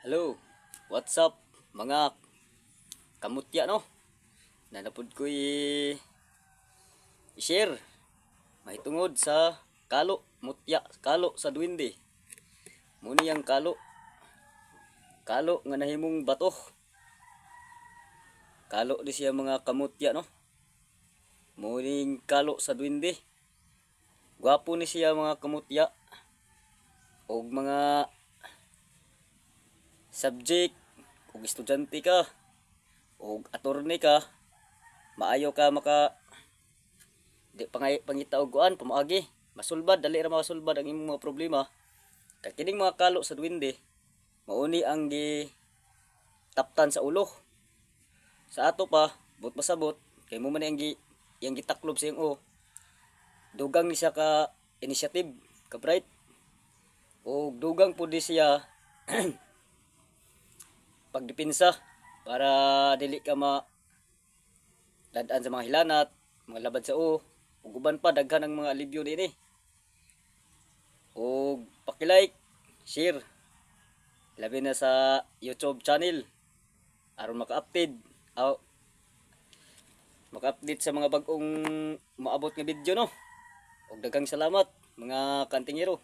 Hello, what's up mga kamutya no? Nanapod ko i-share mahitungod sa kalo, mutya, kalo sa duwende. Muni ang kalo, kalo nga nahimong bato. Kalo di siya mga kamutya no? Muni kalo sa duwende. Gwapo ni siya mga kamutya. Og mga subject, kung estudyante ka, o attorney ka, maayo ka maka di pangita og kuan pamaagi masulbad, dali ra masulbad ang imong mga problema. Kay kining mga kalo sa duwende mauni ang gi taptan sa ulo. Sa ato pa but masabot kay mo man ang yang gitaklob sa iyong dugang ni siya ka initiative ka bright, o dugang pud siya pagdepensa para dili ka dadaan sa mga hilanat, mga labad sa ug uban pa daghan ang mga alibyo dinhi. Og paki-like, share, labi na sa YouTube channel aron maka-update sa mga bag-ong maabot nga video no. Og daghang salamat mga kantingero.